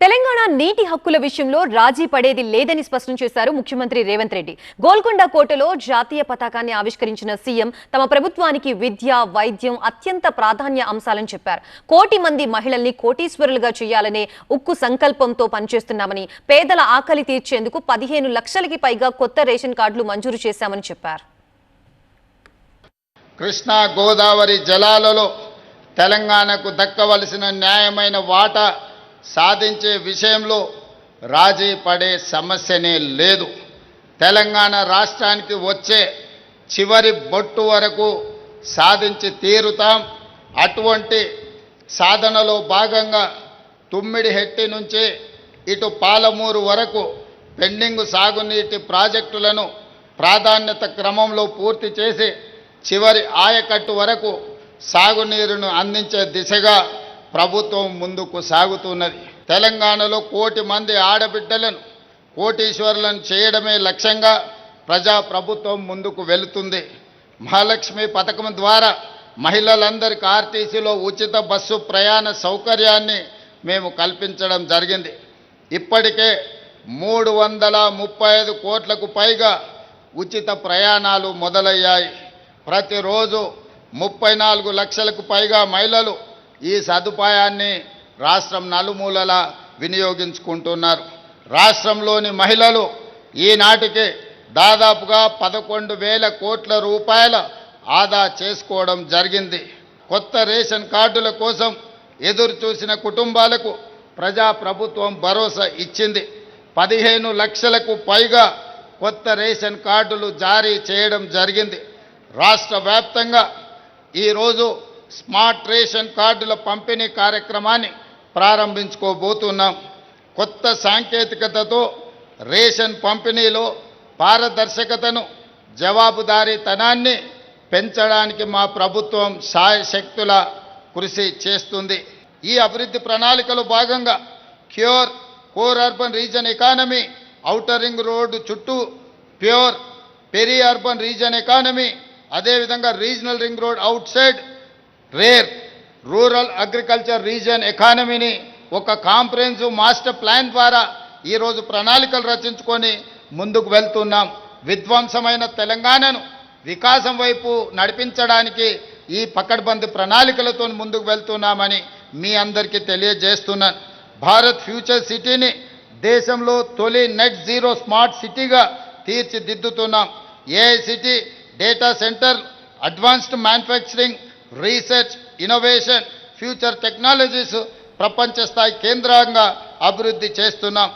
తెలంగాణ నీటి హక్కుల విషయంలో రాజీ పడేది లేదని స్పష్టం చేశారు ముఖ్యమంత్రి రేవంత్ రెడ్డి. గోల్కొండ కోటలో జాతీయ పతాకాన్ని ఆవిష్కరించిన సీఎం తమ ప్రభుత్వానికి విద్య, వైద్యం అత్యంత ప్రాధాన్య అంశాలని చెప్పారు. 1 కోటి మంది మహిళల్ని కోటీశ్వరులుగా చేయాలనే ఉక్కు సంకల్పంతో పనిచేస్తున్నామని, పేదల ఆకలి తీర్చేందుకు 15 లక్షలకి పైగా కొత్త రేషన్ కార్డులు మంజూరు చేశామని చెప్పారు. కృష్ణా గోదావరి జలాలలో తెలంగాణకు దక్కవలసిన న్యాయమైన వాటా సాధించే విషయంలో రాజీ పడే సమస్యనే లేదు. తెలంగాణ రాష్ట్రానికి వచ్చే చివరి బొట్టు వరకు సాధించి తీరుతాం. అటువంటి సాధనలో భాగంగా తుమ్మిడిహెట్టి నుంచి ఇటు పాలమూరు వరకు పెండింగ్ సాగునీటి ప్రాజెక్టులను ప్రాధాన్యత క్రమంలో పూర్తి చేసి చివరి ఆయకట్టు వరకు సాగునీరును అందించే దిశగా ప్రభుత్వం ముందుకు సాగుతున్నది. తెలంగాణలో 1 కోటి మంది ఆడబిడ్డలను కోటీశ్వరులను చేయడమే లక్ష్యంగా ప్రజాప్రభుత్వం ముందుకు వెళుతుంది. మహాలక్ష్మి పథకం ద్వారా మహిళలందరికీ ఆర్టీసీలో ఉచిత బస్సు ప్రయాణ సౌకర్యాన్ని మేము కల్పించడం జరిగింది. ఇప్పటికే 335 కోట్లకు పైగా ఉచిత ప్రయాణాలు మొదలయ్యాయి. ప్రతిరోజు 34 లక్షలకు పైగా మహిళలు ఈ సదుపాయాన్ని రాష్ట్రం నలుమూలలా వినియోగించుకుంటున్నారు. రాష్ట్రంలోని మహిళలు ఈనాటికి దాదాపుగా 11,000 కోట్ల రూపాయల ఆదా చేసుకోవడం జరిగింది. కొత్త రేషన్ కార్డుల కోసం ఎదురు చూసిన కుటుంబాలకు ప్రజాప్రభుత్వం భరోసా ఇచ్చింది. 15 లక్షలకు పైగా కొత్త రేషన్ కార్డులు జారీ చేయడం జరిగింది. రాష్ట్ర వ్యాప్తంగా ఈరోజు స్మార్ట్ రేషన్ కార్డుల పంపిణీ కార్యక్రమాన్ని ప్రారంభించుకోబోతున్నాం. కొత్త సాంకేతికతతో రేషన్ పంపిణీలో పారదర్శకతను, జవాబుదారీతనాన్ని పెంచడానికి మా ప్రభుత్వం శాయశక్తుల కృషి చేస్తుంది. ఈ అభివృద్ధి ప్రణాళికలో భాగంగా CURE core urban region economy, outer ring road చుట్టూ PURE peri urban region economy, అదేవిధంగా regional ring road outside RARE rural agriculture region ఎకానమీని ఒక కాంప్రహెన్సివ్ మాస్టర్ ప్లాన్ ద్వారా ఈరోజు ప్రణాళికలు రచించుకొని ముందుకు వెళ్తున్నాం. విధ్వంసమైన తెలంగాణను వికాసం వైపు నడిపించడానికి ఈ పకడ్బందీ ప్రణాళికలతో ముందుకు వెళ్తున్నామని మీ అందరికీ తెలియజేస్తున్నాను. భారత్ ఫ్యూచర్ సిటీని దేశంలో తొలి నెట్ జీరో స్మార్ట్ సిటీగా తీర్చిదిద్దుతున్నాం. AI city, data centre, advanced manufacturing, research, innovation, future technologies ప్రపంచ స్థాయి కేంద్రంగా అభివృద్ధి చేస్తున్నాం.